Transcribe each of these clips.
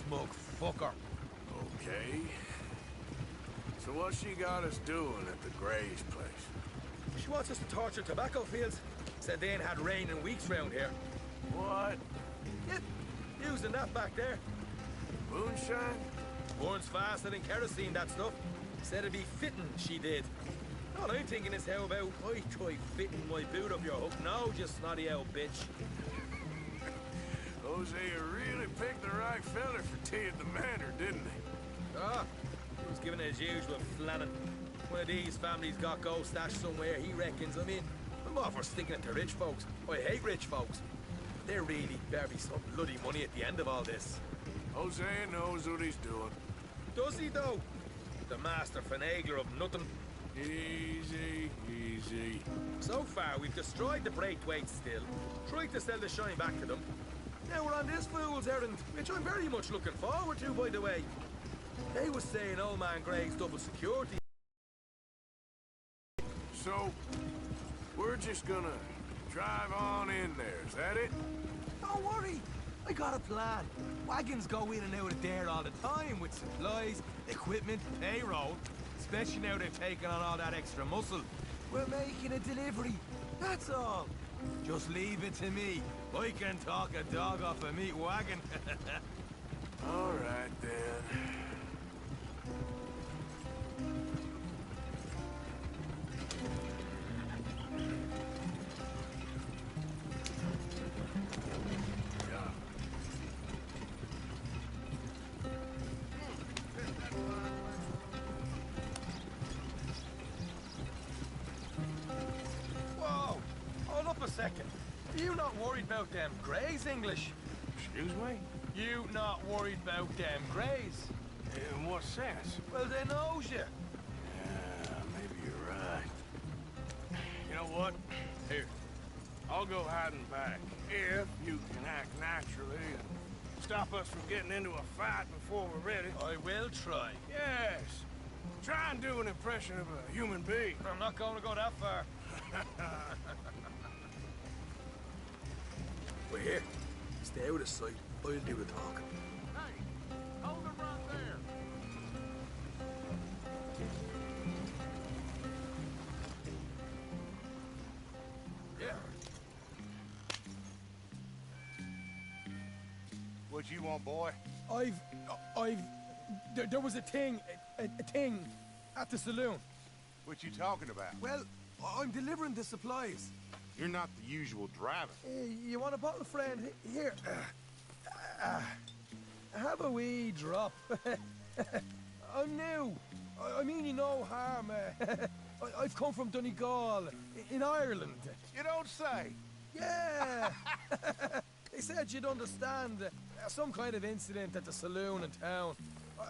smug fucker. Okay. So what's she got us doing at the Gray's place? She wants us to torture tobacco fields. Said they ain't had rain in weeks round here. What? Yep, using that back there. Moonshine? Burns faster than kerosene, that stuff. Said it'd be fitting, she did. All I'm thinking is how about I try fitting my boot up your hook now, just snotty old bitch. Hosea really picked the right fella for tea at the manor, didn't he? Ah, he was giving it his usual flannin'. One of these families got gold stashed somewhere, he reckons I'm in. I'm all for sticking it to rich folks. I hate rich folks. There really better be some bloody money at the end of all this. Hosea knows what he's doing. Does he, though? The master finagler of nothing. Easy, easy. So far, we've destroyed the Braithwaite still, tried to sell the shine back to them. Now we're on this fool's errand, which I'm very much looking forward to, by the way. They was saying old man Greg's double security. So, we're just gonna drive on in there, is that it? Don't worry, I got a plan. Wagons go in and out of there all the time with supplies, equipment, payroll. Especially now they've taken on all that extra muscle. We're making a delivery, that's all. Just leave it to me. I can talk a dog off a meat wagon. All right, then. Whoa! Hold up a second. You not worried about them Greys, English? Excuse me? You not worried about them Greys? In what sense? Well, they knows you. Yeah, maybe you're right. You know what? Here, I'll go hiding back. If you can act naturally and stop us from getting into a fight before we're ready. I will try. Yes. Try and do an impression of a human being. I'm not going to go that far. We're here. Stay out of sight. I'll do the talking. Hey, hold it right there. Yeah. What you want, boy? There was a thing at the saloon. What you talking about? Well, I'm delivering the supplies. You're not the usual driver. You want a bottle, friend? Here. Have a wee drop. I'm new. I mean you no harm. I've come from Donegal, in Ireland. You don't say. Yeah. They said you'd understand. Some kind of incident at the saloon in town.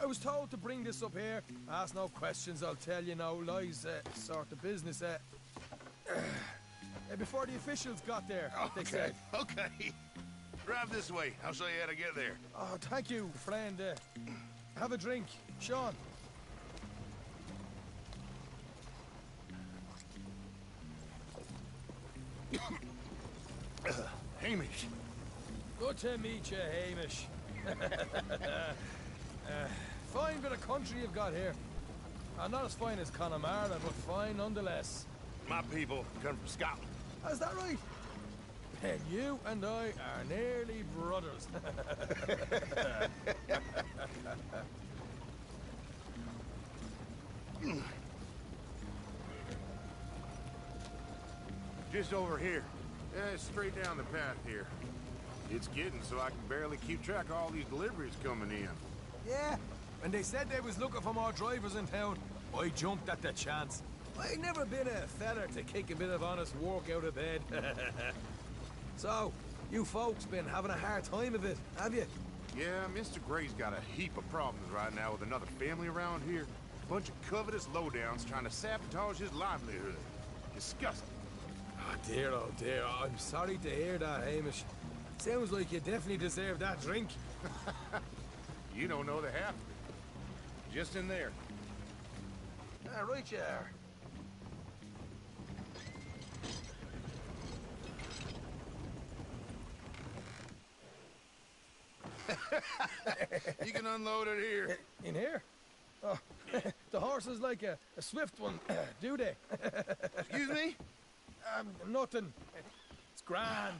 I was told to bring this up here. Ask no questions, I'll tell you no lies, sort of business. Before the officials got there, they said. Okay. Drive this way. I'll show you how to get there. Oh, thank you, friend. Have a drink. Sean. Hamish. Good to meet you, Hamish. Fine bit of country you've got here. Not as fine as Connemara, but fine nonetheless. My people come from Scotland. Is that right? Then you and I are nearly brothers. Just over here. Yeah, straight down the path here. It's getting so I can barely keep track of all these deliveries coming in. Yeah, when they said they was looking for more drivers in town, I jumped at the chance. I never been a feller to kick a bit of honest work out of bed. So, you folks been having a hard time of it, have you? Yeah, Mr. Gray's got a heap of problems right now with another family around here. Bunch of covetous lowdowns trying to sabotage his livelihood. Disgusting. Oh dear, I'm sorry to hear that, Hamish. Sounds like you definitely deserve that drink. You don't know the half of it. Just in there. Right you are. You can unload it here. In here? Oh, the horse is like a swift one, do they? Excuse me? Nothing. It's grand.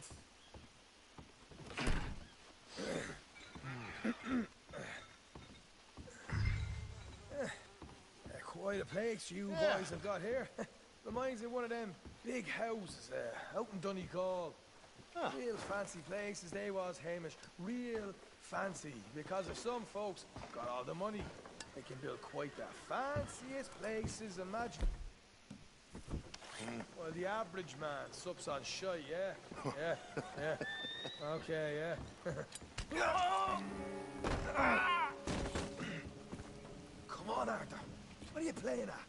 Quite a place you boys have got here. Reminds me of one of them big houses out in Donegal. Real fancy places they was, Hamish. Real fancy. Because if some folks got all the money, they can build quite the fanciest places, imagine. Well, the average man sups on shite, yeah? Yeah. Okay, yeah. Come on, Arthur. What are you playing at?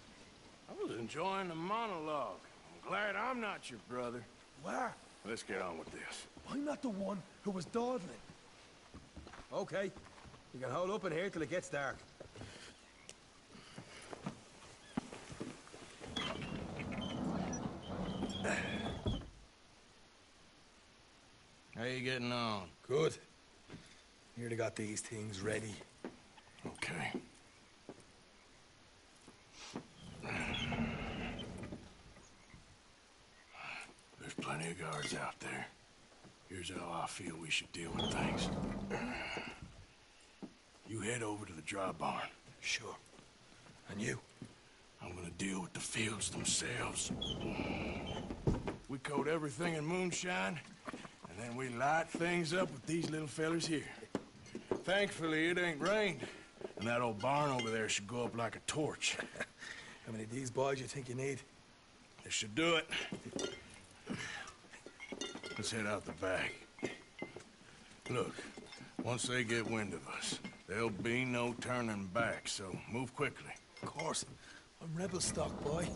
I was enjoying the monologue. I'm glad I'm not your brother. Where? Let's get on with this. I'm not the one who was dawdling. Okay. You can hold up in here till it gets dark. How you getting on? Good. Nearly got these things ready. Okay. There's plenty of guards out there. Here's how I feel we should deal with things. You head over to the dry barn. Sure. And you? I'm gonna deal with the fields themselves. We coat everything in moonshine, and then we light things up with these little fellers here. Thankfully, it ain't rained, and that old barn over there should go up like a torch. How many of these boys you think you need? This should do it. Let's head out the back. Look, once they get wind of us, there'll be no turning back, so move quickly. Of course. I'm rebel stock, boy.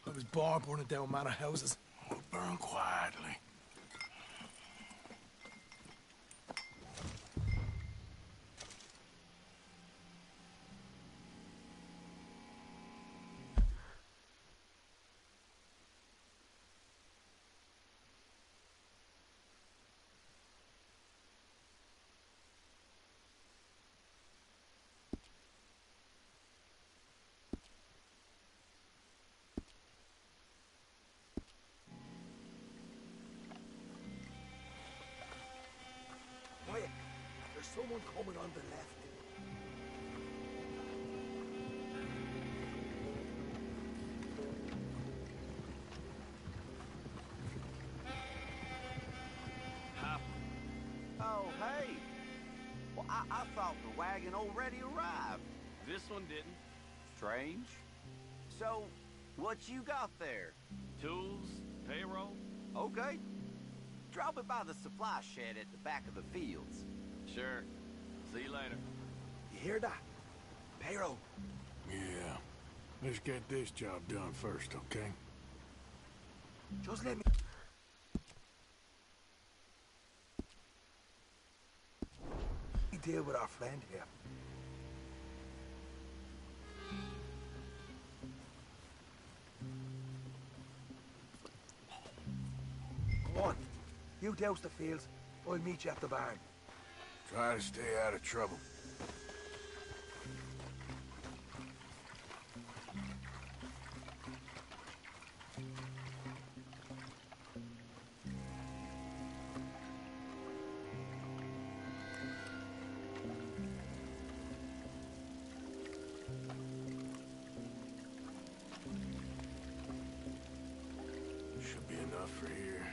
I was born burning down manor houses. We'll burn quietly. Quiet. There's someone coming on the left. Oh, hey. Well, I thought the wagon already arrived. This one didn't. Strange. So, what you got there? Tools, payroll. Okay. Drop it by the supply shed at the back of the fields. Sure. See you later. You hear that? Payroll. Yeah. Let's get this job done first, okay? Just let me... deal with our friend here. Go on. You douse the fields. I'll meet you at the barn. Try to stay out of trouble. Should be enough for here.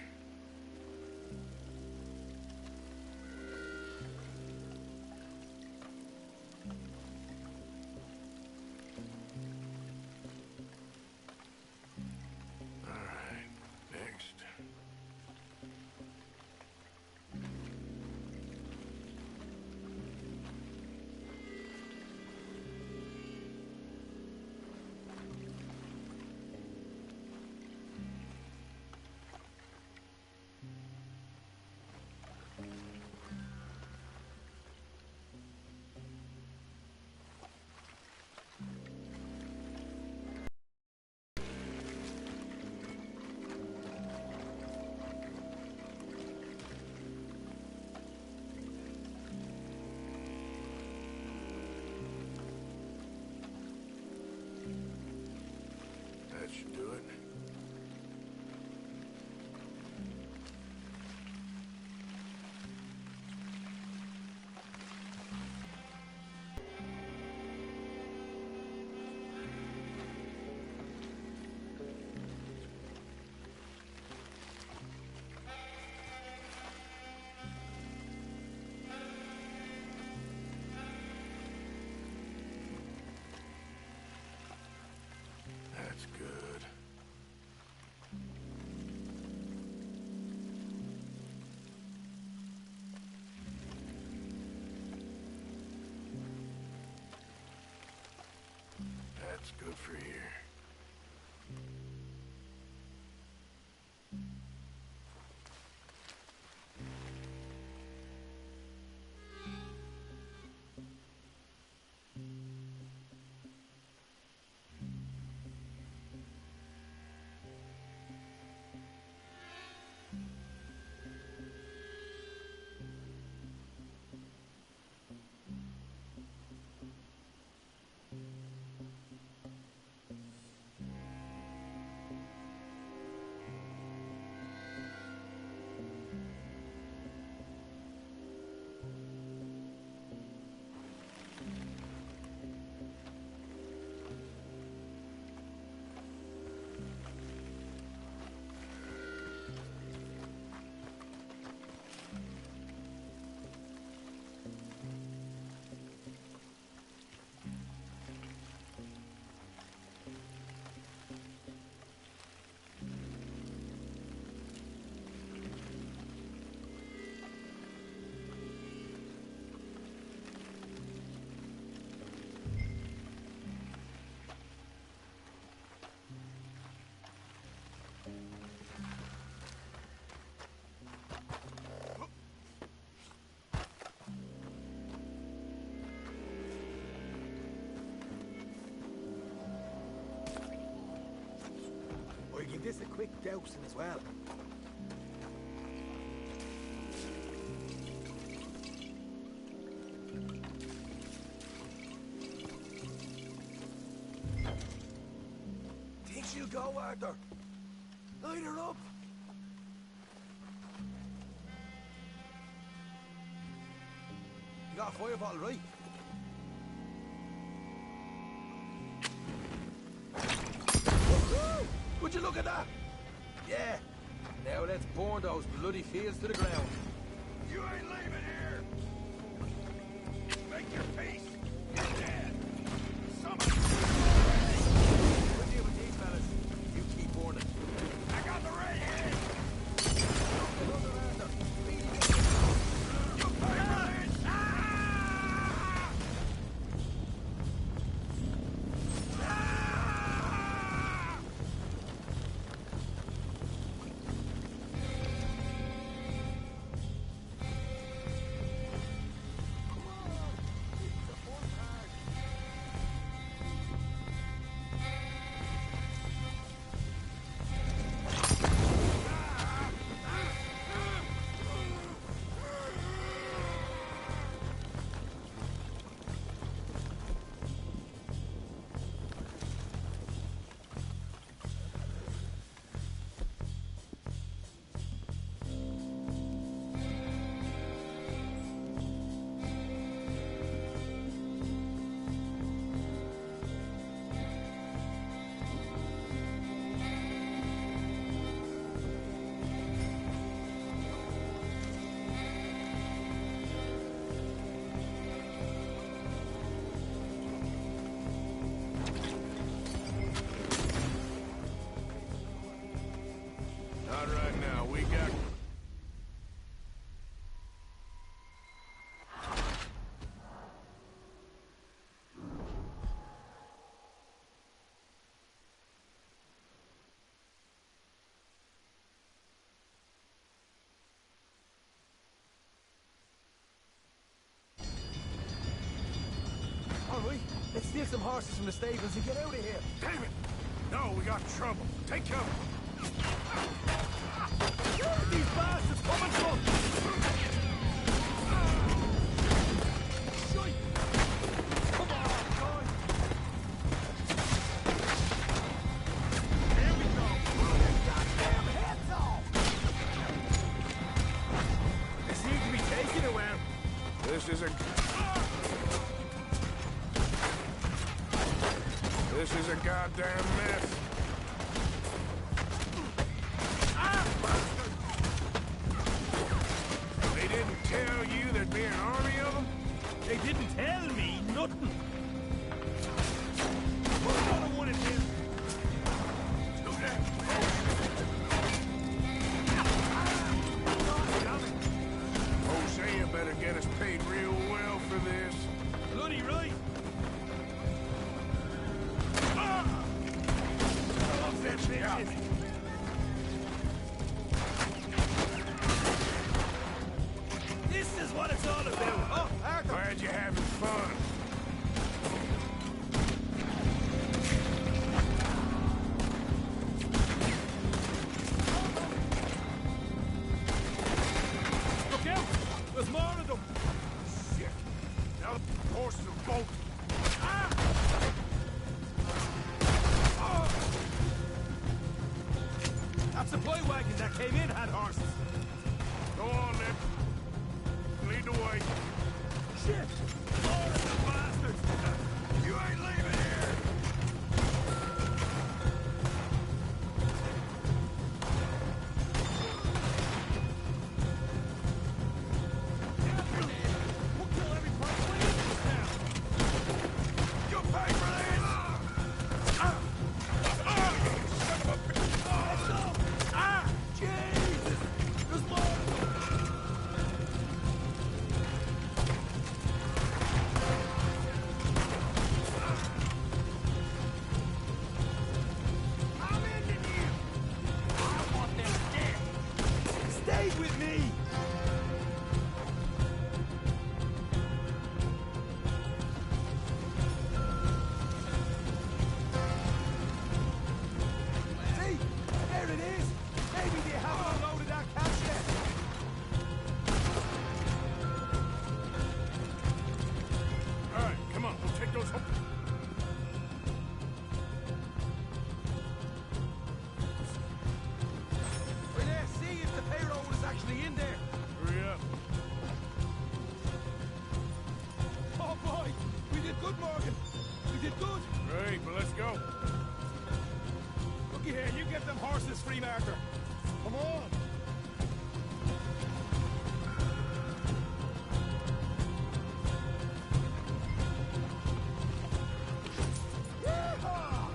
It's good for here. Or give this a quick dousing as well. Think she'll go, Arthur? Light her up. You got a fire bottle, right? Would you look at that? Yeah. Now let's burn those bloody fields to the ground. You ain't leaving here! Make your peace! You're dead! Somebody... We'll deal with these fellas. You keep burning. I got the redhead! Another Arthur. You pay for this! Not right now. We got... All right, let's steal some horses from the stables and get out of here. Damn it! No, we got trouble. Take cover. Where are these bastards coming from? Shite! Come on, guys! There we go! Pull your goddamn heads off! They seem to be taking it well. This is a goddamn mess. They didn't tell you there'd be an army of them? They didn't tell me nothing. Put another one in here. Do that. Hosea better get us paid real well for this. Bloody right. Oh! Now the horses are bolting. That supply wagon that came in had horses. Go on, then. Lead the way. Shit! Lord of the bastards! You ain't leaving here! We'll kill every person in this town! You pay for this! Let's go! Jesus! There's more! I'm ending you! I want them dead! Stay with me! See? There it is! Maybe they haven't unloaded that cash yet! All right, come on. We'll take those home. Well, yeah, see if the payroll is actually in there. Hurry up. Oh boy, we did good, Morgan. We did good. Great, but let's go. Looky here, you get them horses free, Marker. Come on. Yeehaw!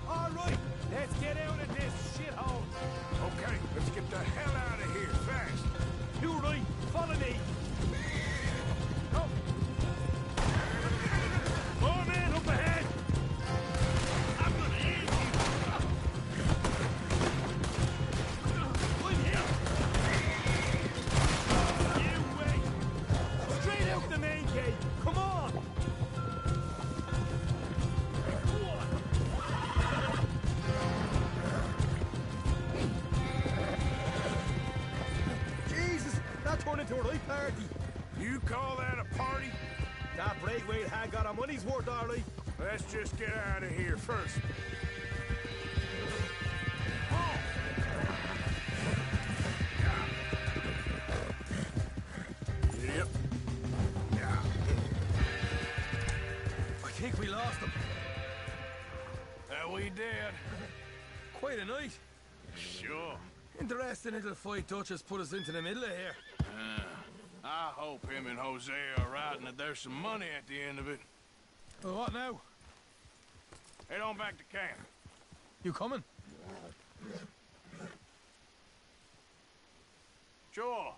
All right, let's get out of this shithole. Okay, let's get the hell out of here fast. You right, follow me. Go. More men up ahead. I'm gonna end you. I'm here. You wait. Straight out the main gate. Come on. Jesus, that turned into a right party. You call that a party? That Braithwaite had got our money's worth, all right. Let's just get out of here first. Yep. Yeah. I think we lost him. That we did. Quite a night. Sure. Interesting little fight Duchess put us into the middle of here. I hope him and Jose are right and that there's some money at the end of it. Well, what now? Head on back to camp. You coming? Sure.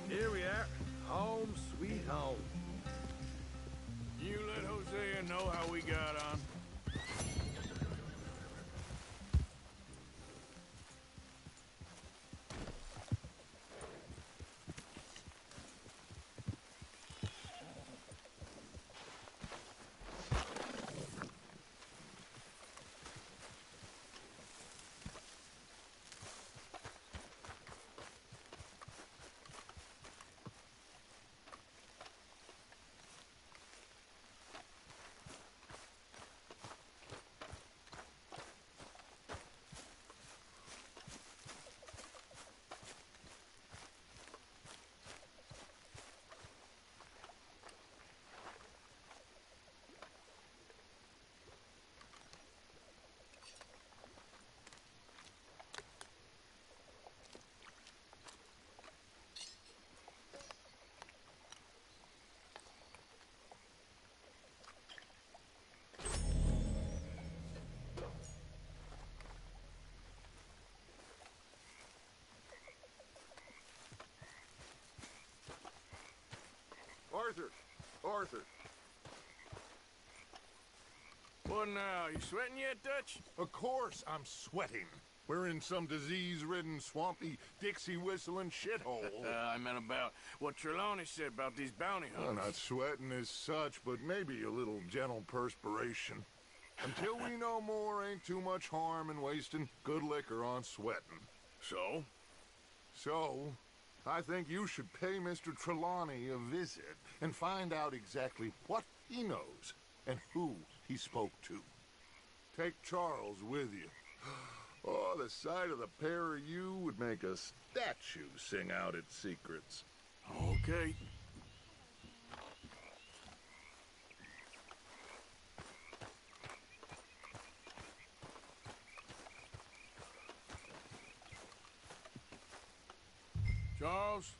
Here we are. Home sweet home. You let Hosea know how we got on. Arthur. What now? You sweating yet, Dutch? Of course I'm sweating. We're in some disease-ridden, swampy, Dixie-whistling shithole. I meant about what Trelawney said about these bounty Well, hunters. not sweating as such, but maybe a little gentle perspiration. Until we know more, ain't too much harm in wasting good liquor on sweating. So? So, I think you should pay Mr. Trelawney a visit and find out exactly what he knows and who he spoke to. Take Charles with you. Oh, the sight of the pair of you would make a statue sing out its secrets. Okay. Charles,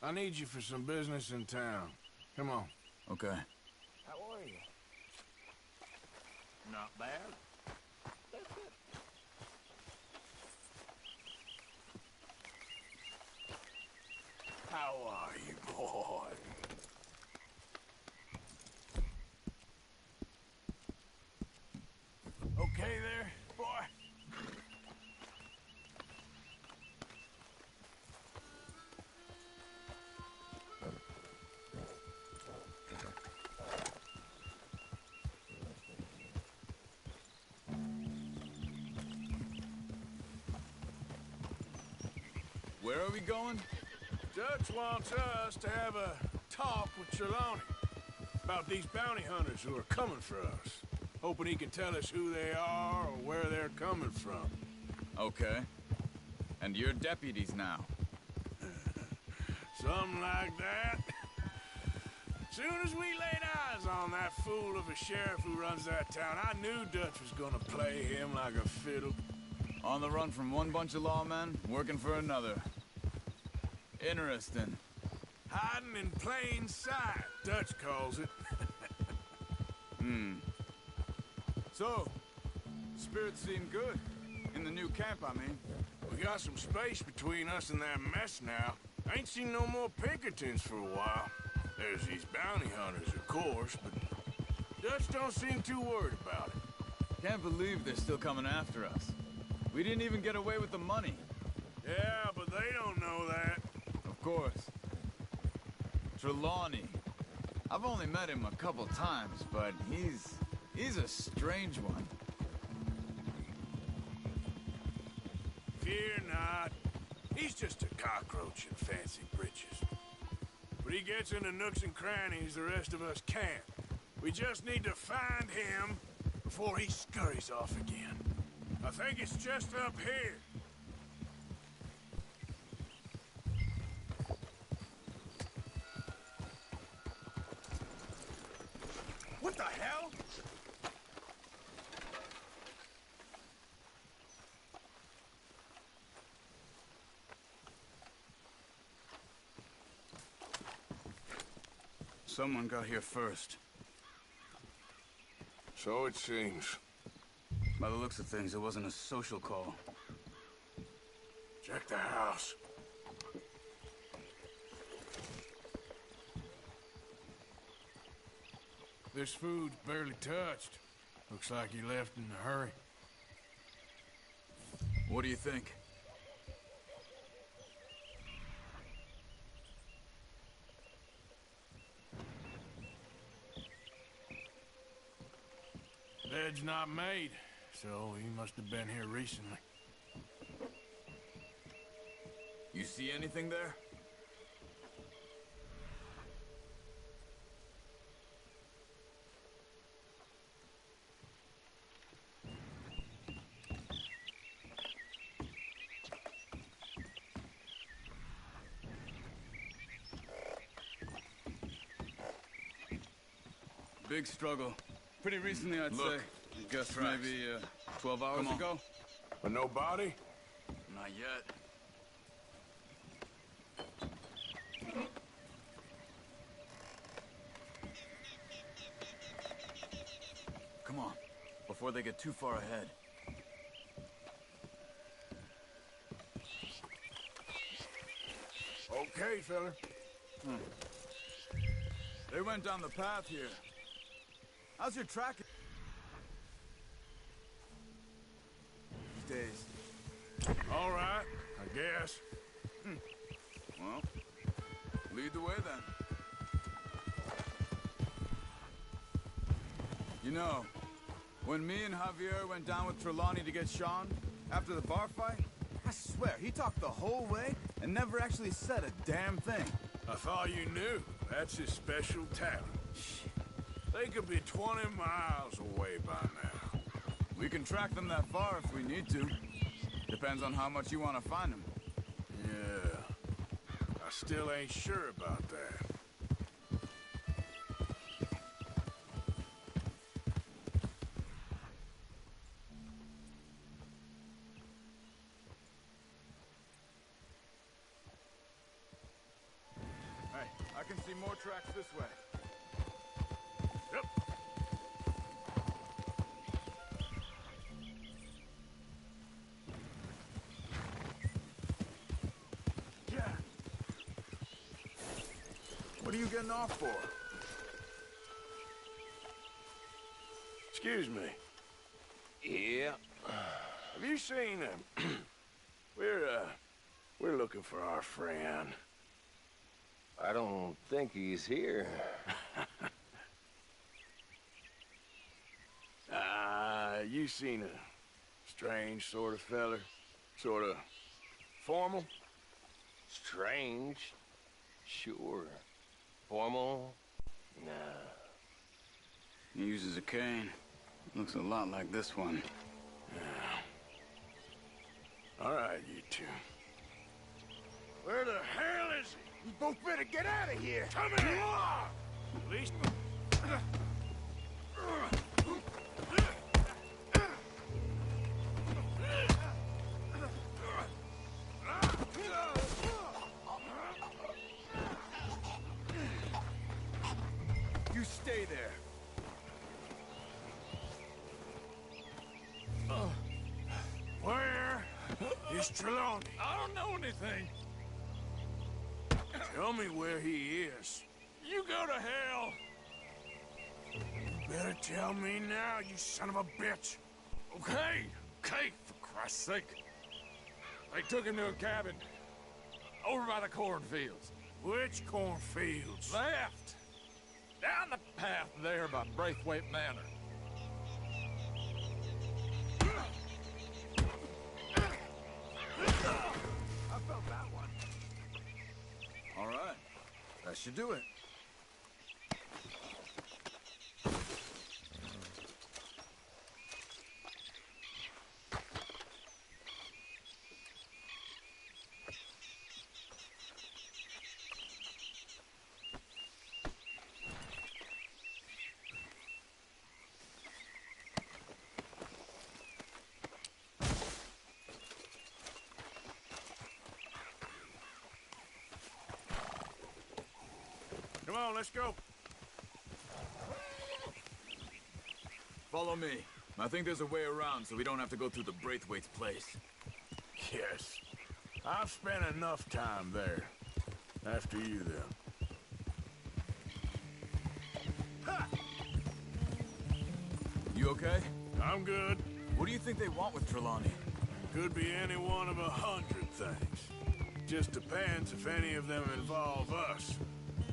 I need you for some business in town. Come on. Okay. How are you? Not bad. How are you, boy? Okay there, boy? Where are we going? Dutch wants us to have a talk with Trelawney about these bounty hunters who are coming for us. Hoping he can tell us who they are or where they're coming from. Okay. And you're deputies now. Something like that. Soon as we laid eyes on that fool of a sheriff who runs that town, I knew Dutch was gonna play him like a fiddle. On the run from one bunch of lawmen, working for another. Interesting. Hiding in plain sight, Dutch calls it. So, spirits seem good. In the new camp, I mean. We got some space between us and that mess now. Ain't seen no more Pinkertons for a while. There's these bounty hunters, of course, but Dutch don't seem too worried about it. Can't believe they're still coming after us. We didn't even get away with the money. Yeah, but they don't know that. Of course. Trelawney. I've only met him a couple times, but he's a strange one. Fear not. He's just a cockroach in fancy breeches. But he gets into nooks and crannies the rest of us can't. We just need to find him before he scurries off again. I think it's just up here. What the hell? Someone got here first. So it seems. By the looks of things, it wasn't a social call. Check the house. This food's barely touched. Looks like he left in a hurry. What do you think? Bed's not made, so he must have been here recently. You see anything there? Big struggle. Pretty recently, I'd say. Guess maybe 12 hours ago? But no body? Not yet. Come on, before they get too far ahead. Okay, fella. They went down the path here. How's your tracking these days? All right, I guess. Well, lead the way then. You know, when me and Javier went down with Trelawney to get Sean, after the bar fight, I swear, he talked the whole way and never actually said a damn thing. I thought you knew. That's his special talent. They could be 20 miles away by now. We can track them that far if we need to. Depends on how much you want to find them. Yeah. I still ain't sure about that. Hey, I can see more tracks this way. Yep. Yeah. What are you getting off for? Excuse me. Yeah. Have you seen him? We're looking for our friend. I don't think he's here. You seen a strange sort of feller? Sort of formal? Strange? Sure. Formal? Nah. He uses a cane. Looks a lot like this one. All right, you two. Where the hell is he? You both better get out of here! Come here! At least... You stay there. Where is Trelawney? I don't know anything. Tell me where he is. You go to hell. You better tell me now, you son of a bitch. Okay, for Christ's sake. They took him to a cabin over by the cornfields. Which cornfields? Left. Down the path there by Braithwaite Manor. I felt that one. All right. That should do it. Come on, let's go. Follow me. I think there's a way around so we don't have to go through the Braithwaite's place. Yes. I've spent enough time there. After you, then. Ha! You okay? I'm good. What do you think they want with Trelawney? Could be any one of 100 things. Just depends if any of them involve us.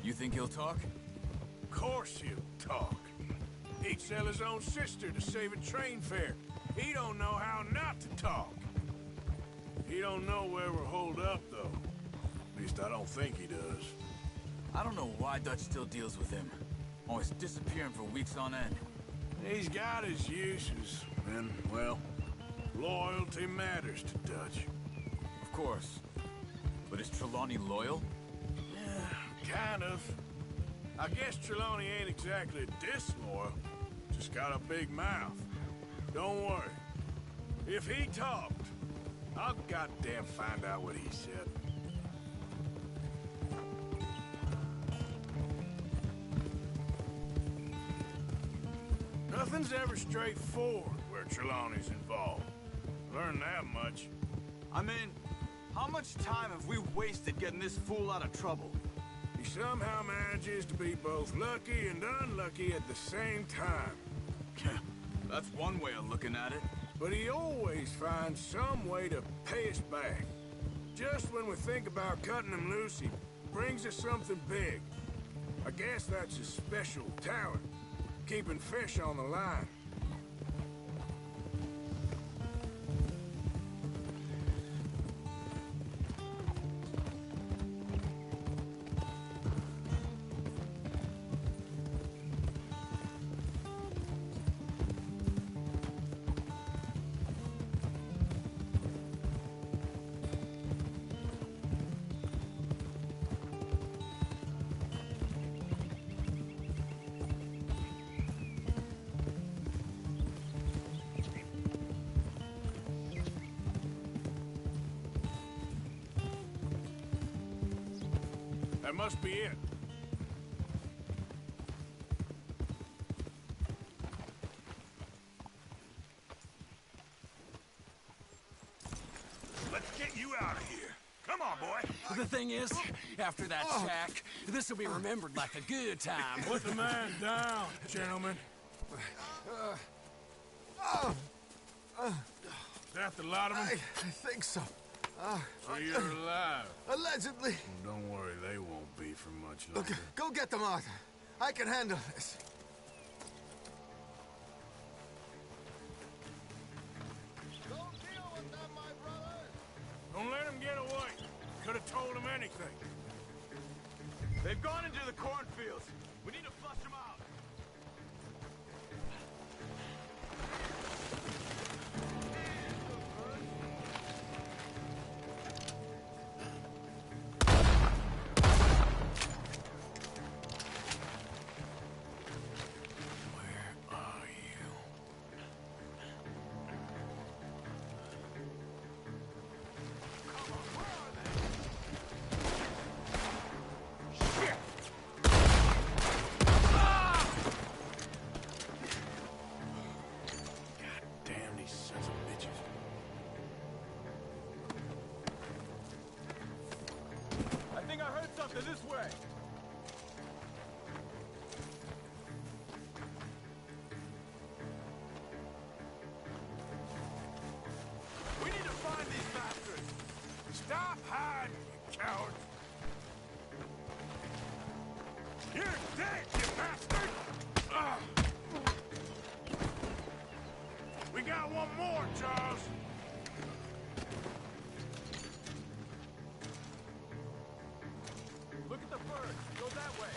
You think he'll talk? Of course he'll talk. He'd sell his own sister to save a train fare. He don't know how not to talk. He don't know where we're holed up, though. At least I don't think he does. I don't know why Dutch still deals with him. Always disappearing for weeks on end. He's got his uses, and, well, loyalty matters to Dutch. Of course. But is Trelawney loyal? Yeah, kind of. I guess Trelawney ain't exactly disloyal. Just got a big mouth. Don't worry. If he talked, I'll goddamn find out what he said. Nothing's ever straightforward where Trelawney's involved. Learned that much. I mean, how much time have we wasted getting this fool out of trouble? he somehow manages to be both lucky and unlucky at the same time. That's one way of looking at it. But he always finds some way to pay us back. Just when we think about cutting him loose, he brings us something big. I guess that's his special talent, keeping fish on the line. That must be it. Let's get you out of here. Come on, boy. The thing is, after that shack, this will be remembered like a good time. Put the man down, gentlemen. Is that the lot of them? I think so. So you're alive. Allegedly. Well, don't worry, they won't be for much longer. Look, go get them, Arthur. I can handle this. Don't deal with them, my brother. Don't let them get away. Could have told them anything. They've gone into the cornfields. We need to flush them out. This way. We need to find these bastards. Stop hiding, you cowards. You're dead, you bastard! We got one more, Charles. Look at the bird. Go that way.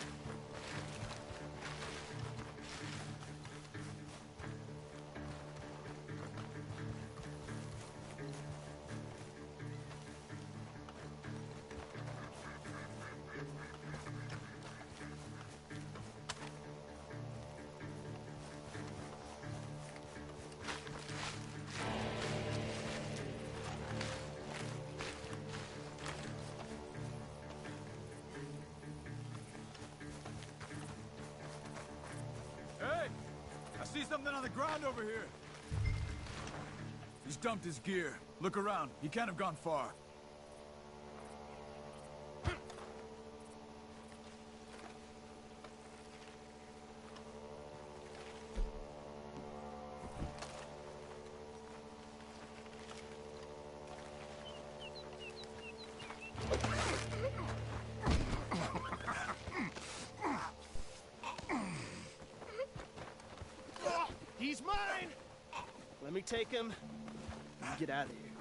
See something on the ground over here. He's dumped his gear. Look around. He can't have gone far. He's mine! Let me take him and get out of here.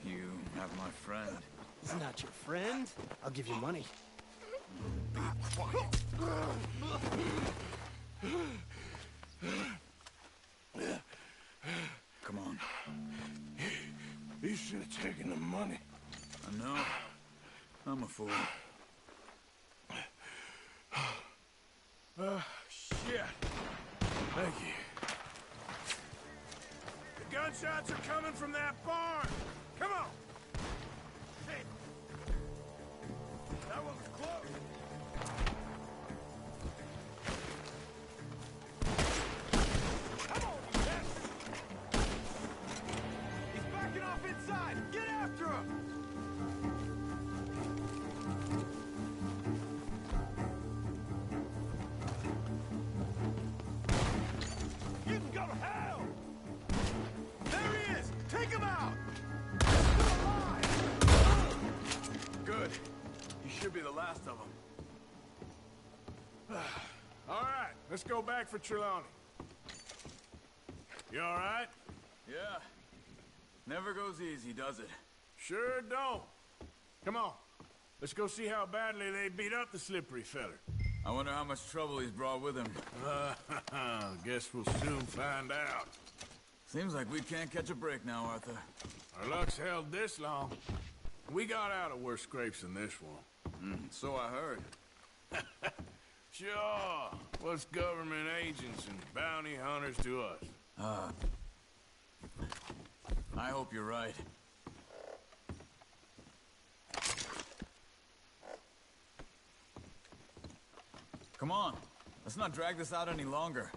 You have my friend. He's not your friend. I'll give you money. Be quiet. Come on. You should have taken the money. I know. I'm a fool. Shit. Thank you. The gunshots are coming from that barn. Come on. Shit. That one was close. Come on, you bastard. He's backing off inside. Get after him. should be the last of them. All right, let's go back for Trelawney. You all right? Yeah. Never goes easy, does it? Sure don't. Come on. Let's go see how badly they beat up the slippery feller. I wonder how much trouble he's brought with him. Guess we'll soon find out. Seems like we can't catch a break now, Arthur. Our luck's held this long. We got out of worse scrapes than this one. So I heard. Sure. What's government agents and bounty hunters to us? I hope you're right. Come on. Let's not drag this out any longer.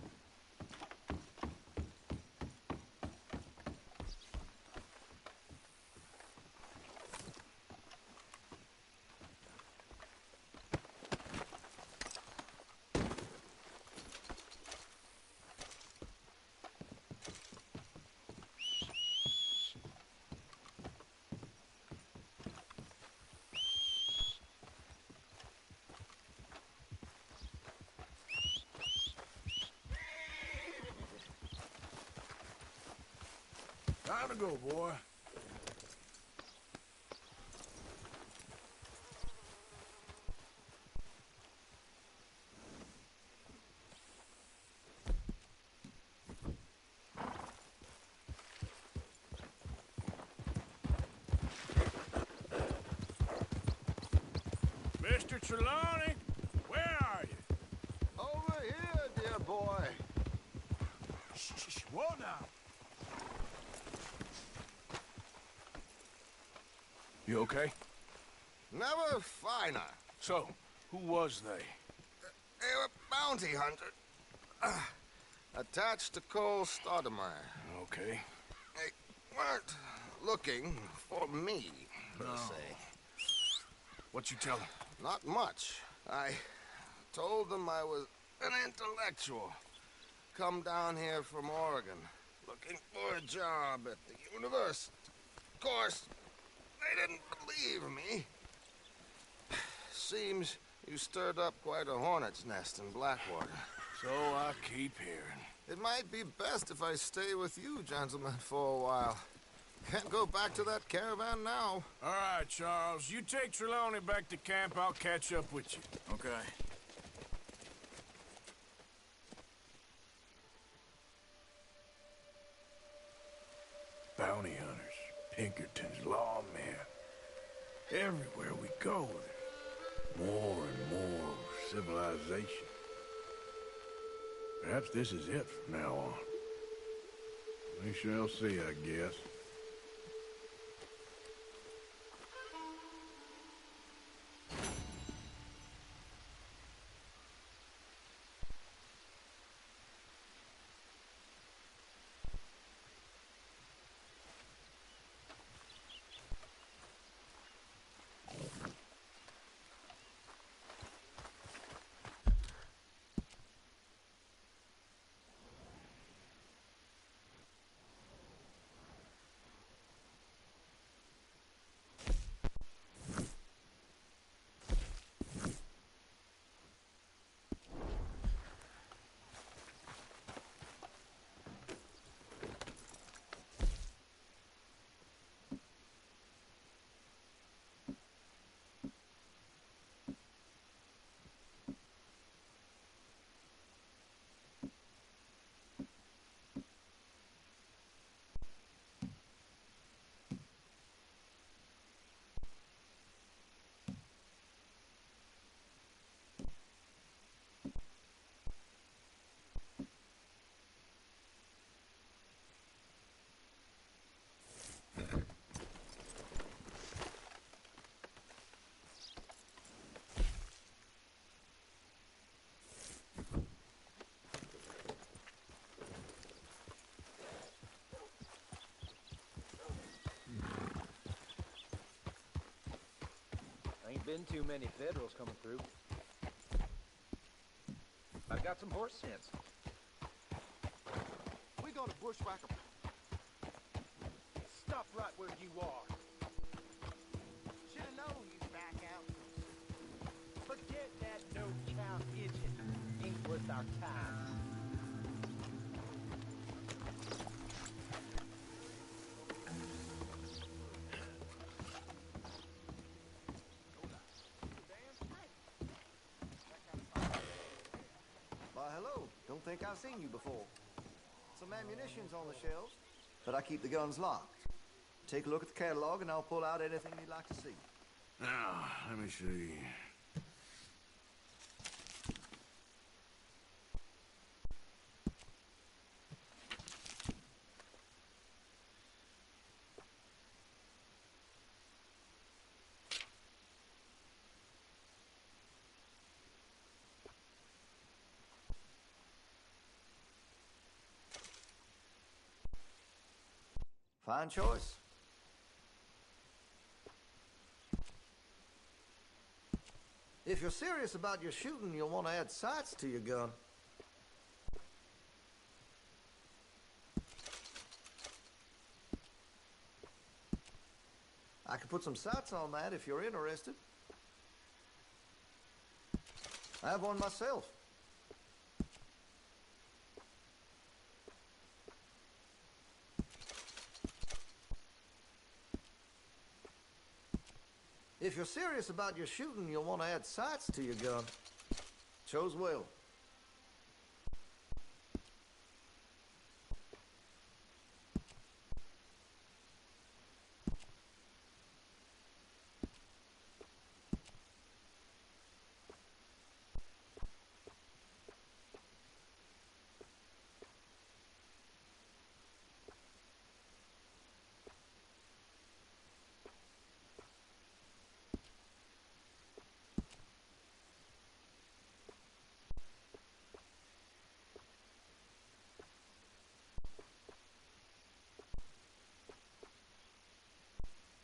Time to go, boy. Mr. Trelawney, where are you? Over here, dear boy. Shh, whoa now. You okay? Never finer. So, who was they? They were bounty hunter. Attached to Cole Stoudemire. Okay. They weren't looking for me, per se. What you tell them? Not much. I told them I was an intellectual. Come down here from Oregon, looking for a job at the university. Of course, they didn't believe me. Seems you stirred up quite a hornet's nest in Blackwater. So I keep hearing. It might be best if I stay with you, gentlemen, for a while. Can't go back to that caravan now. All right, Charles. You take Trelawney back to camp. I'll catch up with you. Okay. Bounty hunters, Pinkertons, lawmen. Everywhere we go, there's more and more civilization. Perhaps this is it from now on. We shall see, I guess. Ain't been too many Federals coming through. I got some horse sense. We got a bushwhacker. Stop right where you are. Should've known you'd back out. our kind. Why, hello. Don't think I've seen you before. Some ammunition's on the shelves, but I keep the guns locked. Take a look at the catalog, and I'll pull out anything you'd like to see. Now, let me see. Fine choice. If you're serious about your shooting, you'll want to add sights to your gun. I could put some sights on that if you're interested. I have one myself. If you're serious about your shooting, you'll want to add sights to your gun. Chose well.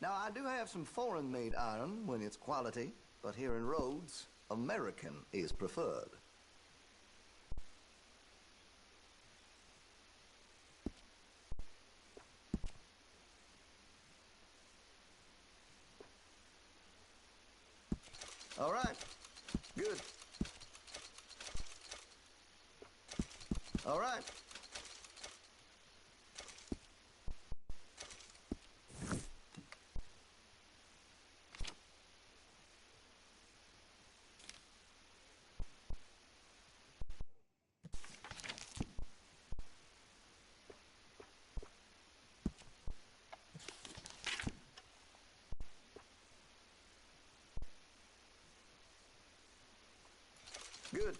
Now, I do have some foreign-made iron when it's quality, but here in Rhodes, American is preferred. All right. Good. All right. Good.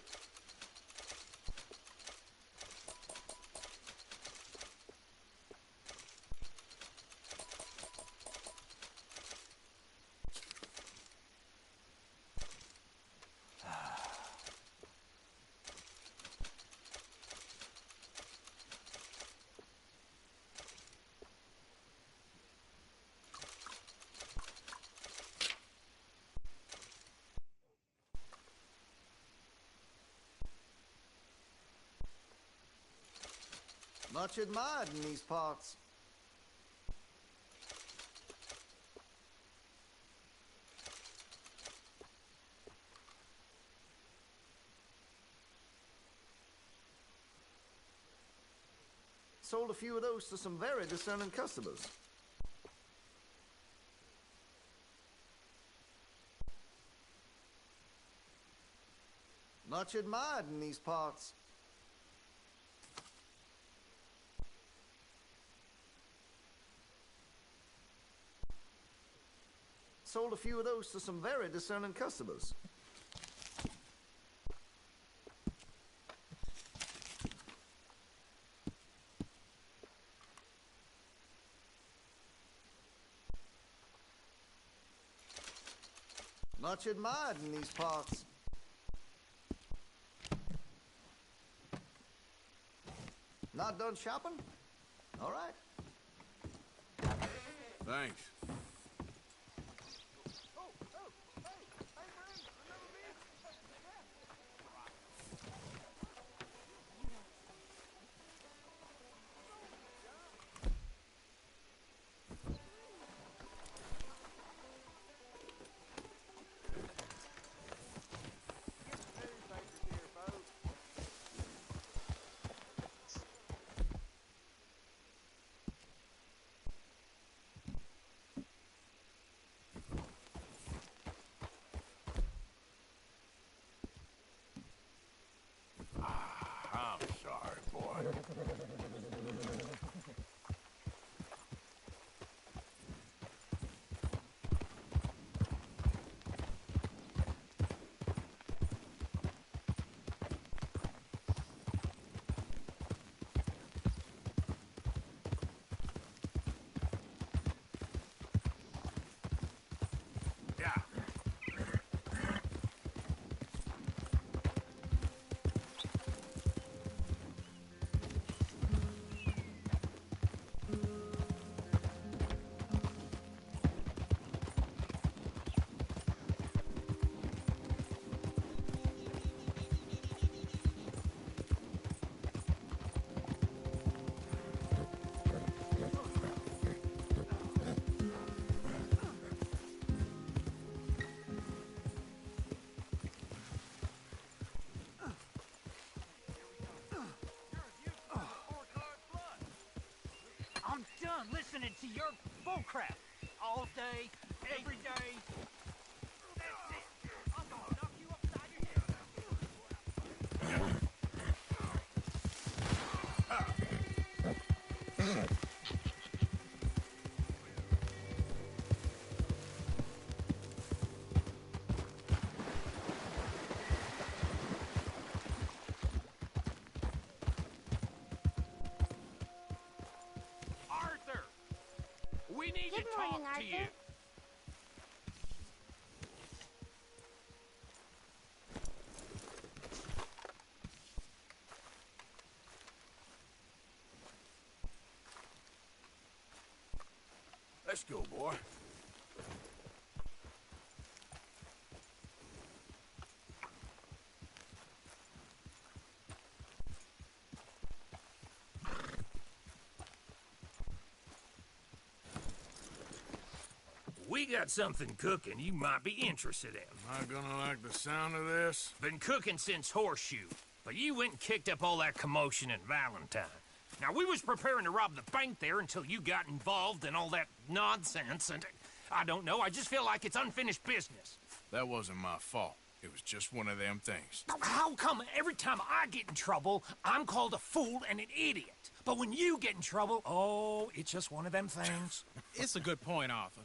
Much admired in these parts. Sold a few of those to some very discerning customers. Much admired in these parts. Sold a few of those to some very discerning customers. Much admired in these parts. Not done shopping? All right. Thanks. done listening to your bullcrap. All day, every day. That's it. I'm gonna knock you upside your head. Arthur! We need to talk to you. Let's go, boy. We got something cooking you might be interested in. Am I gonna like the sound of this? Been cooking since Horseshoe, but you went and kicked up all that commotion in Valentine. Now, we was preparing to rob the bank there until you got involved in all that nonsense, and I don't know, I just feel like it's unfinished business. That wasn't my fault. It was just one of them things. How come every time I get in trouble, I'm called a fool and an idiot? But when you get in trouble, oh, it's just one of them things. It's a good point, Arthur.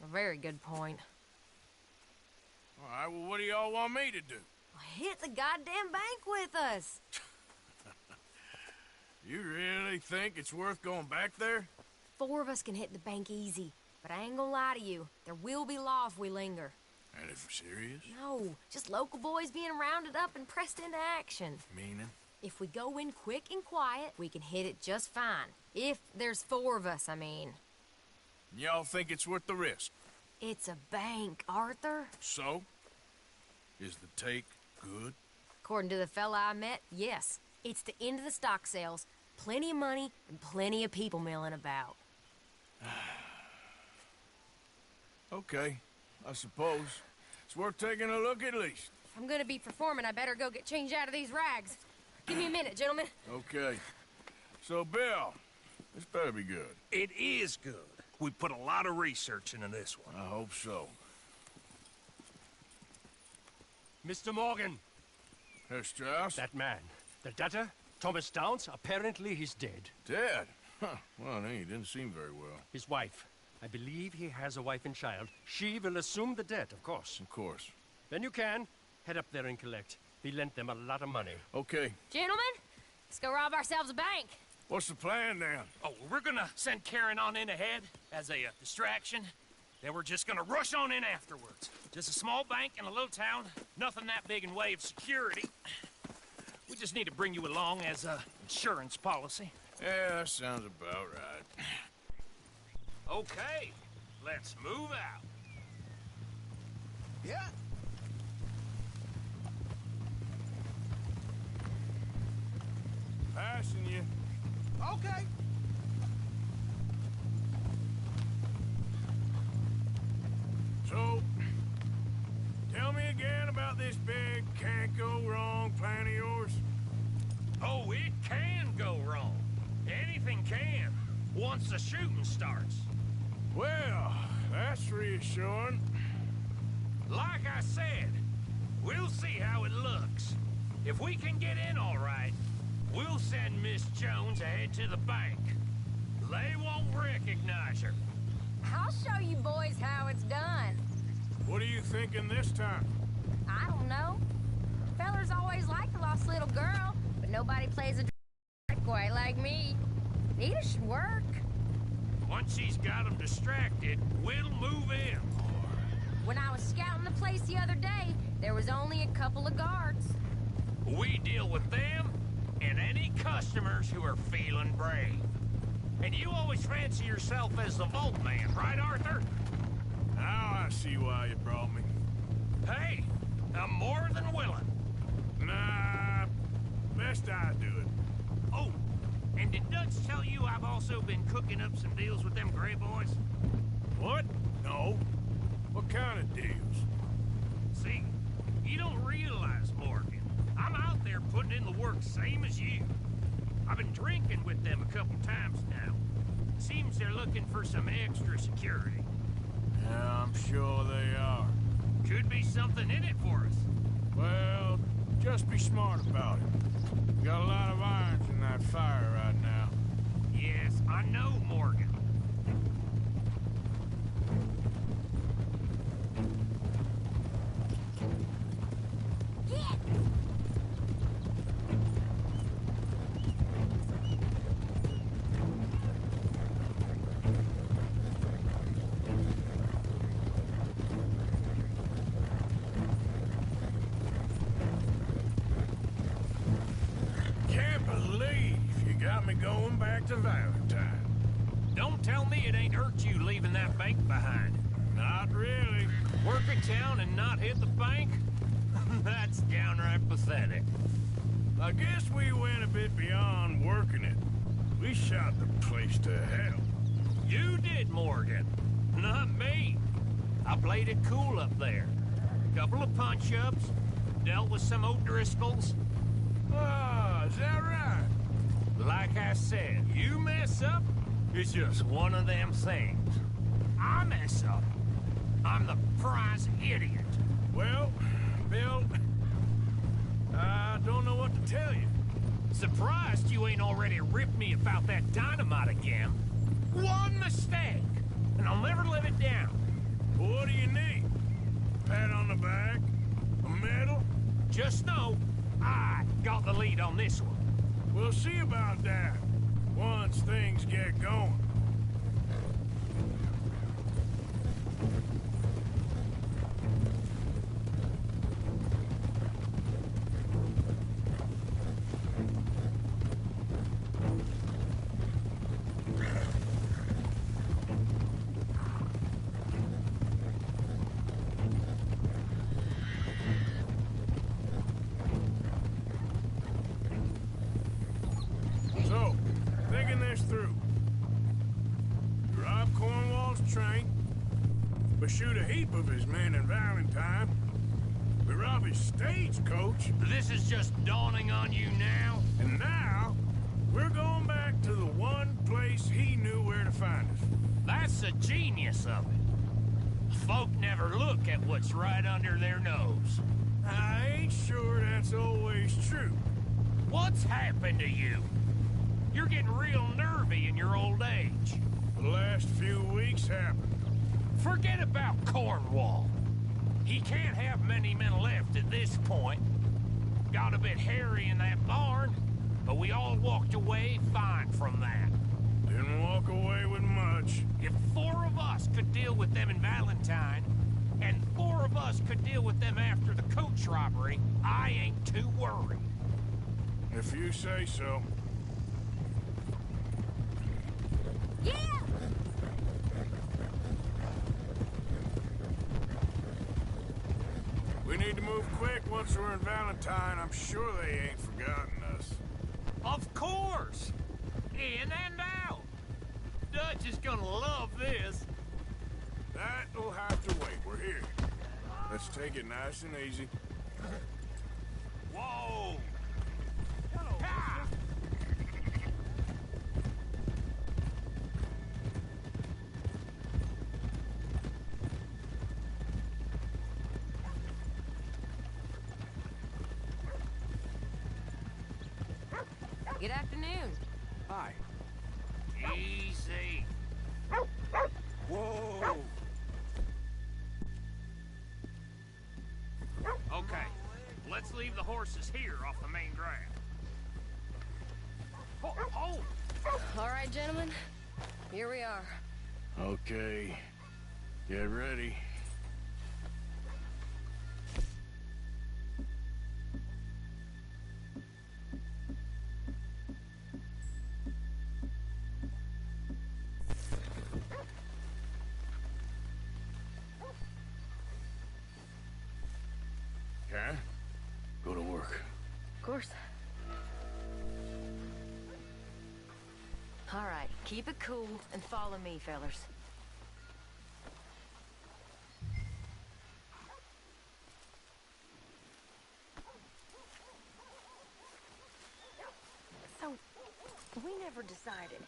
A very good point. All right, well, what do y'all want me to do? Hit the goddamn bank with us. You really think it's worth going back there? 4 of us can hit the bank easy. But I ain't gonna lie to you. There will be law if we linger. And if we're serious? No, just local boys being rounded up and pressed into action. Meaning? If we go in quick and quiet, we can hit it just fine. If there's 4 of us, I mean. Y'all think it's worth the risk? It's a bank, Arthur. So? Is the take good? According to the fella I met, yes. It's the end of the stock sales. Plenty of money and plenty of people milling about. Okay, I suppose. It's worth taking a look at least. If I'm gonna be performing, I better go get changed out of these rags. Give me a minute, gentlemen. Okay. So, Bill, this better be good. It is good. We put a lot of research into this one. I hope so. Mr. Morgan. Herr Strauss? That man. The debtor, Thomas Downs, apparently he's dead. Dead? Huh. Well, he didn't seem very well. His wife. I believe he has a wife and child. She will assume the debt, of course. Of course. Then you can head up there and collect. We lent them a lot of money. Okay. Gentlemen, let's go rob ourselves a bank. What's the plan, then? Oh, we're gonna send Karen on in ahead as a distraction. Then we're just gonna rush on in afterwards. Just a small bank in a little town. Nothing that big in way of security. We just need to bring you along as a insurance policy. Yeah, that sounds about right. Okay, let's move out. Yeah. Passing you. Okay. So, tell me again about this big can't go wrong plan of yours. Oh, it can go wrong. Anything can, once the shooting starts. Well, that's reassuring. Like I said, we'll see how it looks. If we can get in all right, we'll send Miss Jones ahead to the bank. They won't recognize her. I'll show you boys how it's done. What are you thinking this time? I don't know. Fellers always like the lost little girl, but nobody plays a quite like me. Neither should work. Once she's got them distracted, we'll move in. When I was scouting the place the other day, there was only a couple of guards. We deal with them and any customers who are feeling brave. And you always fancy yourself as the vault man, right, Arthur? Now I see why you brought me. Hey, I'm more than willing. Nah, best I do it. Oh, and did Dutch tell you I've also been cooking up some deals with them Gray Boys? What? No. What kind of deals? See, you don't realize, Morgan. I'm out there putting in the work same as you. I've been drinking with them a couple times now. Seems they're looking for some extra security. Yeah, I'm sure they are. Could be something in it for us. Well, just be smart about it. Got a lot of irons in that fire right now. Yes, I know, Morgan. Can't believe you got me going back to Valentine. Don't tell me it ain't hurt you leaving that bank behind. Not really. Work a town and not hit the bank? That's downright pathetic. I guess we went a bit beyond working it. We shot the place to hell. You did, Morgan. Not me. I played it cool up there. Couple of punch-ups, dealt with some O'Driscolls. Ah, is that right? Like I said, you mess up, it's just one of them things. I mess up, I'm the prize idiot. Well, Bill, I don't know what to tell you. Surprised you ain't already ripped me about that dynamite again. One mistake, and I'll never live it down. What do you need? Pat on the back? A medal? Just know, I got the lead on this one. We'll see about that once things get going. So, thinking this through. We rob Cornwall's train. We shoot a heap of his men in Valentine. We rob his stagecoach. This is just dawning on you now? And now, we're going back to the one place he knew where to find us. That's the genius of it. Folk never look at what's right under their nose. I ain't sure that's always true. What's happened to you? You're getting real nervy in your old age. The last few weeks happened. Forget about Cornwall. He can't have many men left at this point. Got a bit hairy in that barn, but we all walked away fine from that. Didn't walk away with much. If 4 of us could deal with them in Valentine, and 4 of us could deal with them after the coach robbery, I ain't too worried. If you say so. Yeah! We need to move quick once we're in Valentine. I'm sure they ain't forgotten us. Of course! In and out! Dutch is gonna love this. That'll have to wait. We're here. Let's take it nice and easy. Whoa! Ha! Good afternoon. Hi. Easy. Whoa! Okay, let's leave the horses here off the main drag. Oh! All right, gentlemen. Here we are. Okay. Get ready. Okay. Go to work. Of course. All right, keep it cool and follow me, fellers. So, we never decided.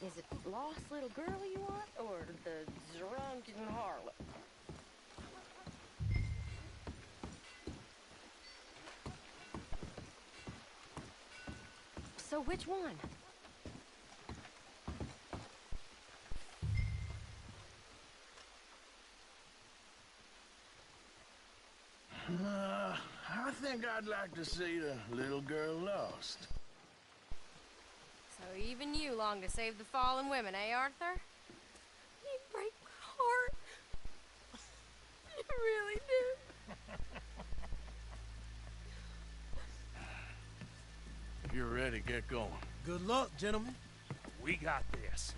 Is it lost little girl you want, or the drunken harlot? So which one? I think I'd like to see the little girl lost. So even you long to save the fallen women, eh, Arthur? You break my heart. You really do. If you're ready, get going. Good luck, gentlemen. We got this.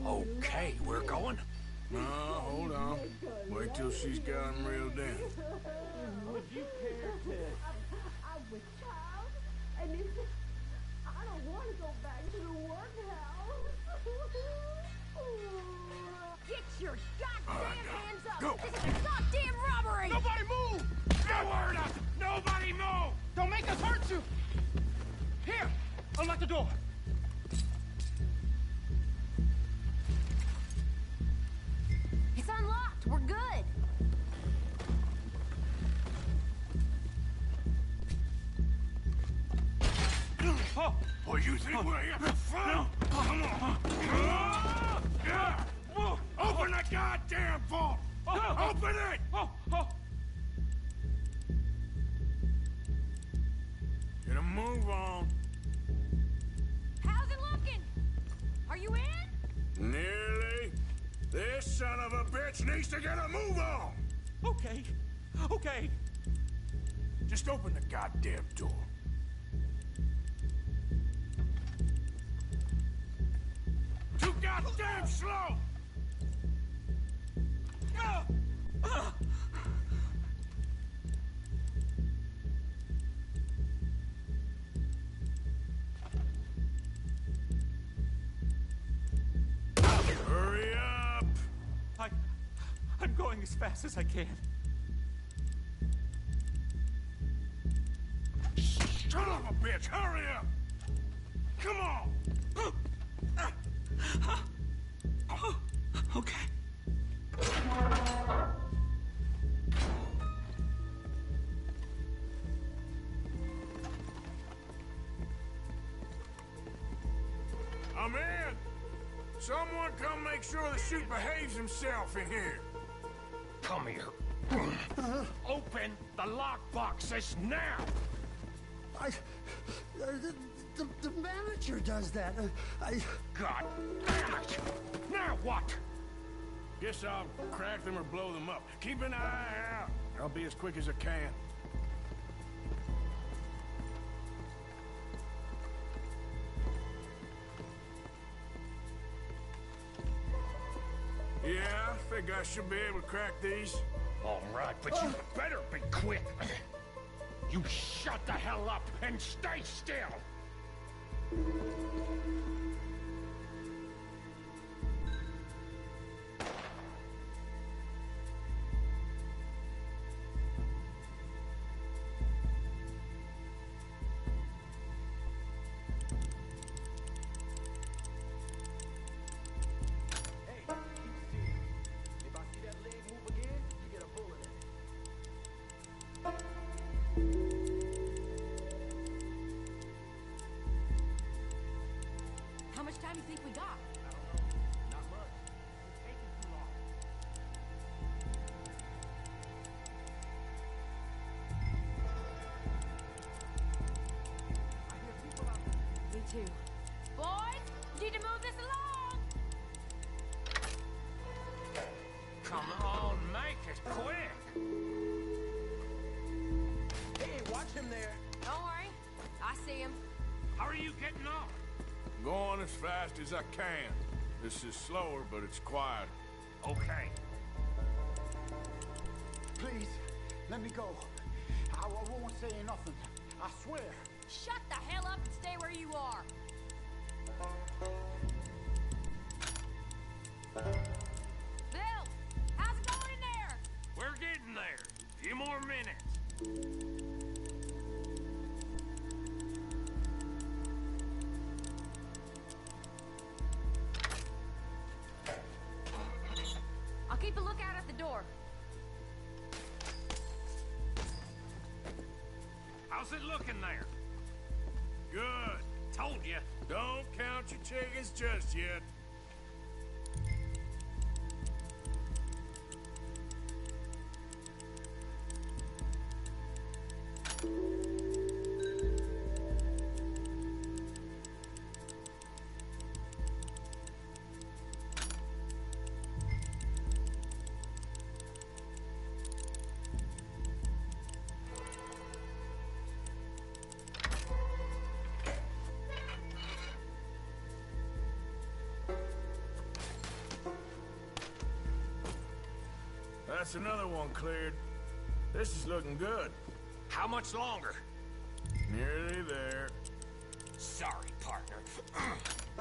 Okay, we're going. No, hold on. Wait till she's got him reeled in. Would you care to... I'm with child, and I don't want to go back to the workhouse. Get your goddamn hands up! Go. This is a goddamn robbery! Nobody move! No word up! Nobody move! Don't make us hurt you! Here! Unlock the door! It's unlocked! We're good! Oh, you think we're here for fun? Come on. Open the goddamn vault! Open it! Get a move on. How's it looking? Are you in? Nearly. This son of a bitch needs to get a move on. Okay. Just open the goddamn door. Too goddamn slow! Hurry up! I'm going as fast as I can. Son of a bitch, hurry up! Come on! Okay. I'm in! Someone come make sure the chute behaves himself in here. Come here. Open the lockboxes now! The manager does that. God damn it! Now what? Guess I'll crack them or blow them up. Keep an eye out. I'll be as quick as I can. Yeah, I think I should be able to crack these. All right, but you better be quick. You shut the hell up and stay still! How much time do you think we got? Not much. It's taking too long. I hear people out there. Me too. Boys, you need to move this along! Come on, make it quick! Hey, watch him there. Don't worry. I see him. How are you getting on? Going as fast as I can. This is slower, but it's quiet. Okay. Please, let me go. I won't say nothing. I swear. Shut the hell up and stay where you are. Bill, how's it going in Few more minutes. I'll keep a lookout at the door. How's it looking there? Good. Told you. Don't count your chickens just yet. That's another one cleared. This is looking good. How much longer? Nearly there. Sorry, partner.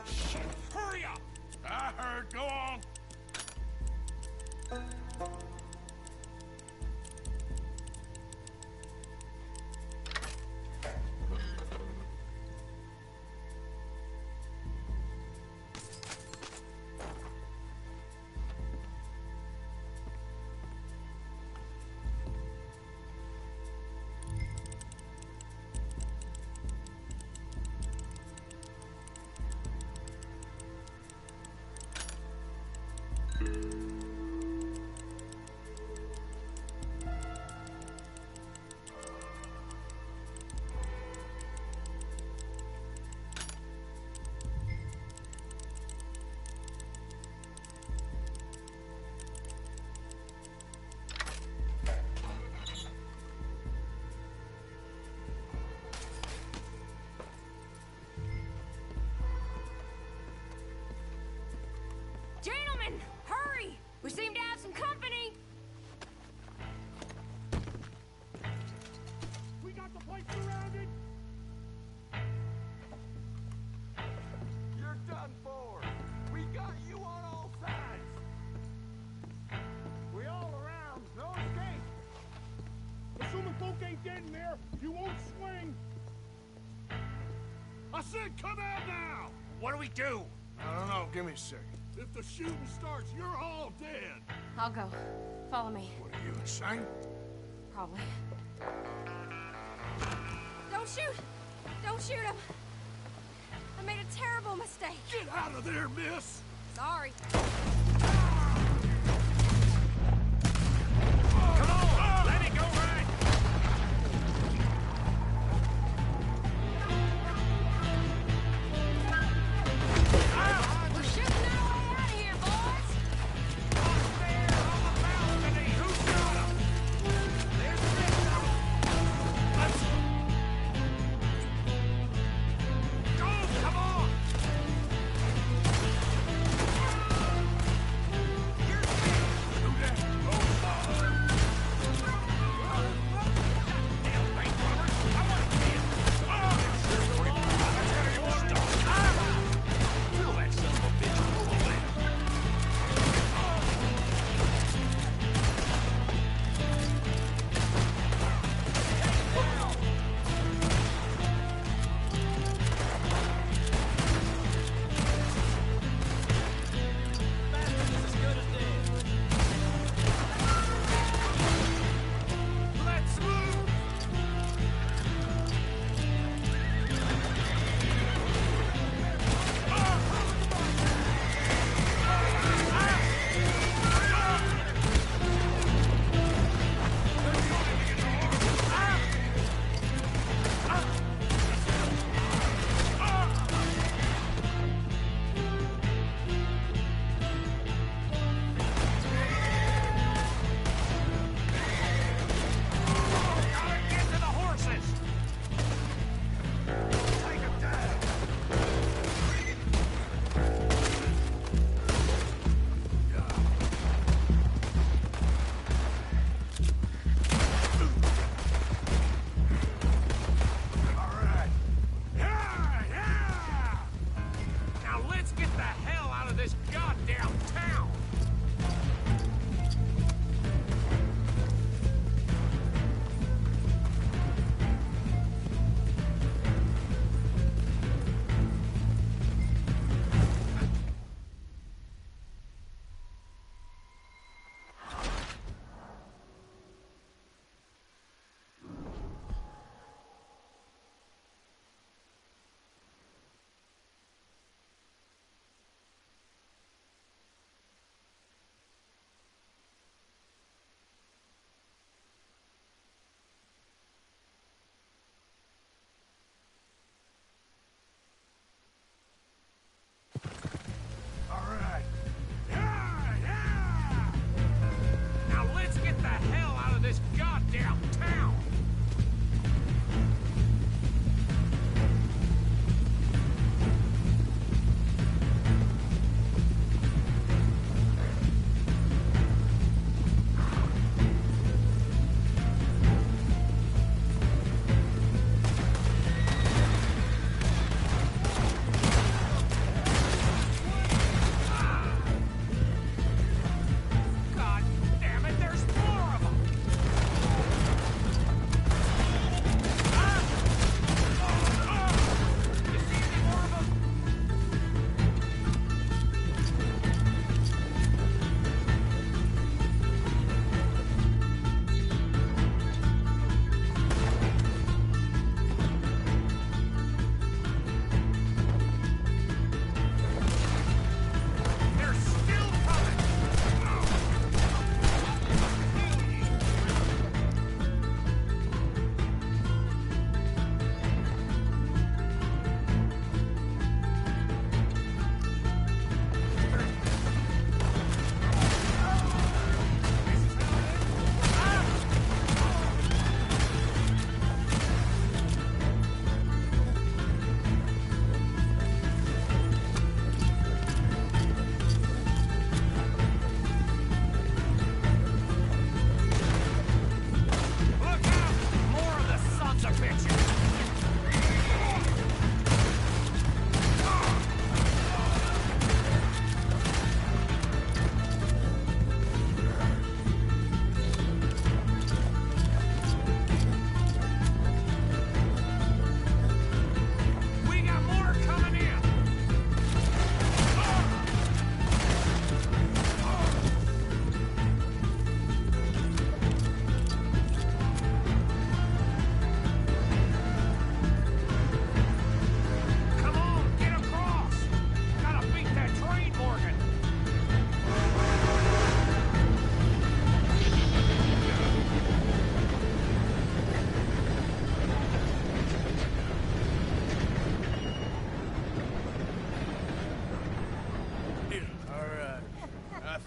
Shit, hurry up! I heard. Go on. Gentlemen, hurry! We seem to have some company. We got the place surrounded. You're done for. We got you on all sides. We all around. No escape. Assuming folk ain't dead in there, you won't swing. I said come out now! What do we do? I don't know. Give me a second. If the shooting starts, you're all dead. I'll go. Follow me. What are you, insane? Probably. Don't shoot! Don't shoot him! I made a terrible mistake. Get out of there, miss! Sorry. Come on! Let it go right! We're shooting our way out of here, boys! Up there on the balcony! Who shot him? There's six of them! Let's go! Come on! You're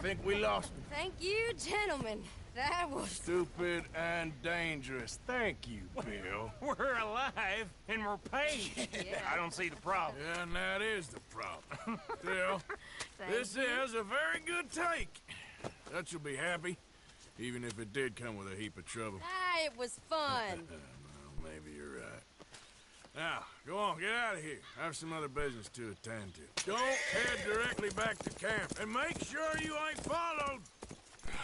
think we lost him. Thank you, gentlemen. That was... Stupid and dangerous. Thank you, Bill. We're alive and we're paid. Yeah. I don't see the problem. Yeah, and that is the problem. Still, this is a very good take. Dutch will be happy, even if it did come with a heap of trouble. Ah, it was fun. Well, maybe you're right. Now, go on, get out of here. I have some other business to attend to. Don't head directly back to camp, and make sure you ain't followed. Okay.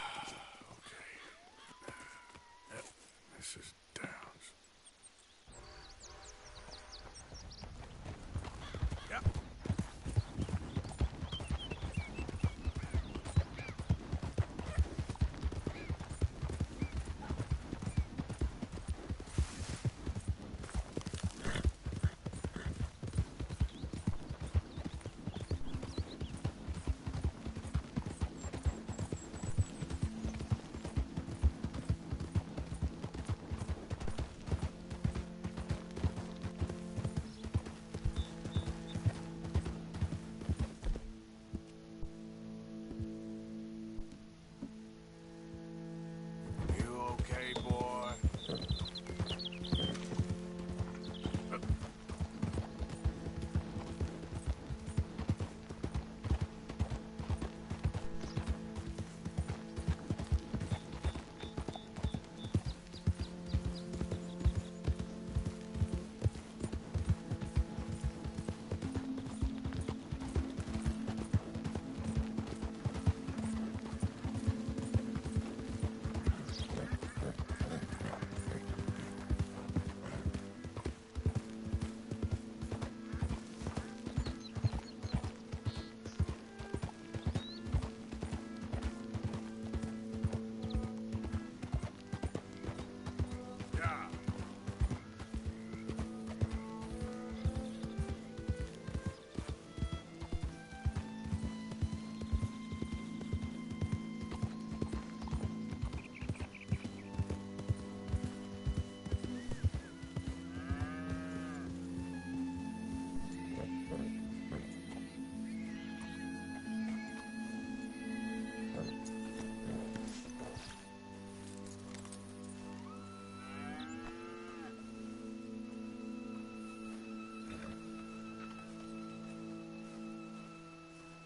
This is Downs. Yep.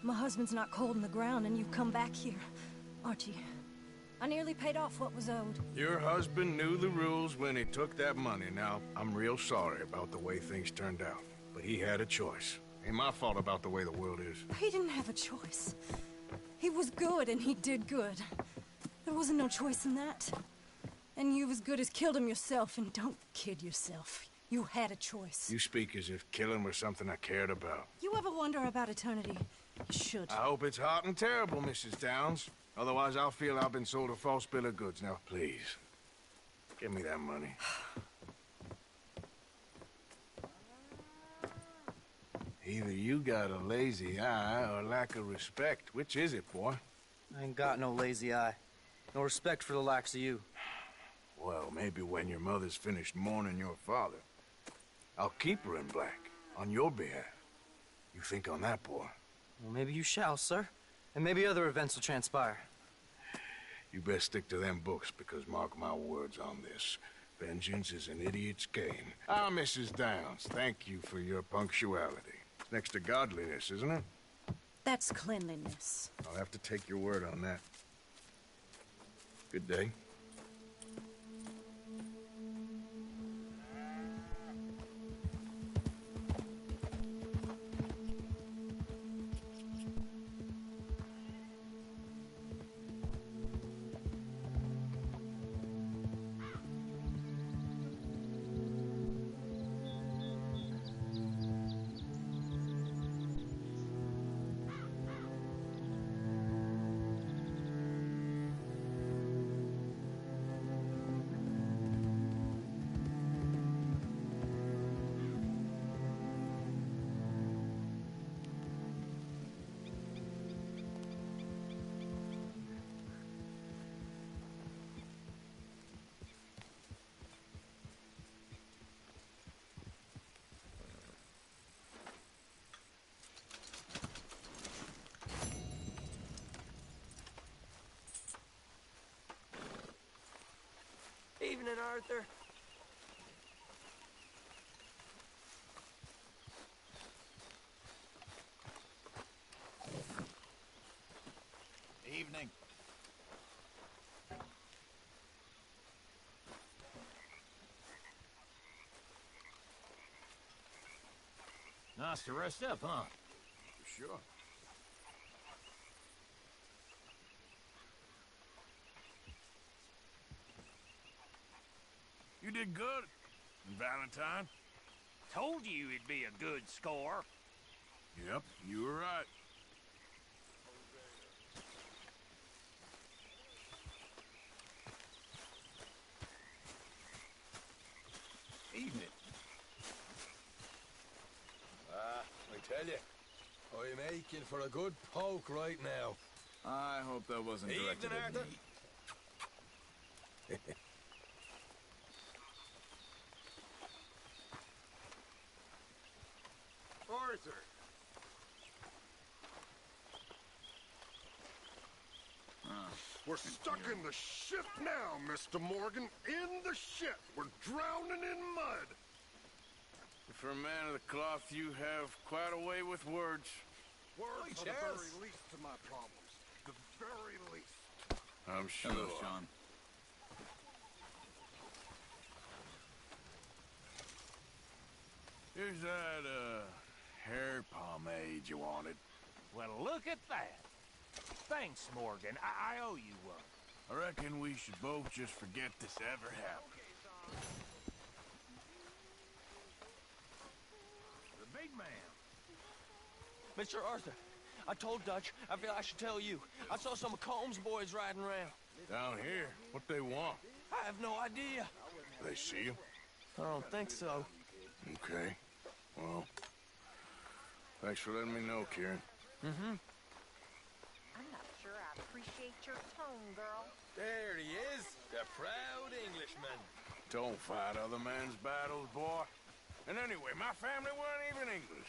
My husband's not cold in the ground, and you've come back here, Archie. I nearly paid off what was owed. Your husband knew the rules when he took that money. Now, I'm real sorry about the way things turned out, but he had a choice. Ain't my fault about the way the world is. He didn't have a choice. He was good, and he did good. There wasn't no choice in that. And you as good as killed him yourself, and don't kid yourself. You had a choice. You speak as if killing was something I cared about. You ever wonder about eternity? You should. I hope it's hot and terrible, Mrs. Downs. Otherwise, I'll feel I've been sold a false bill of goods. Now, please, give me that money. Either you got a lazy eye or lack of respect. Which is it, boy? I ain't got no lazy eye. No respect for the likes of you. Well, maybe when your mother's finished mourning your father, I'll keep her in black, on your behalf. You think on that, boy? Well, maybe you shall, sir. And maybe other events will transpire. You best stick to them books, because mark my words on this. Vengeance is an idiot's game. Ah, Mrs. Downs, thank you for your punctuality. It's next to godliness, isn't it? That's cleanliness. I'll have to take your word on that. Good day. Evening, Arthur. Evening. Nice to rest up, huh? Sure. You did good, Valentine. Told you it'd be a good score. Yep, you were right. Evening. I tell you, I'm aching for a good poke right now. I hope that wasn't directed Evening, at Arthur. me. Arthur. We're stuck in the shit now, Mr. Morgan. In the shit. We're drowning in mud. For a man of the cloth, you have quite a way with words. Words are the very least of my problems. The very least. I'm sure. Hello, Sean. Here's that, hair pomade you wanted. Well, look at that. Thanks, Morgan. I owe you one. I reckon we should both just forget this ever happened. The big man. Mr. Arthur, I told Dutch I feel I should tell you. I saw some of Combs' boys riding around. Down here? What they want? I have no idea. They see you? I don't think so. Okay. Well, thanks for letting me know, Kieran. Mm-hmm. I'm not sure I appreciate your tone, girl. There he is, the proud Englishman. Don't fight other men's battles, boy. And anyway, my family weren't even English.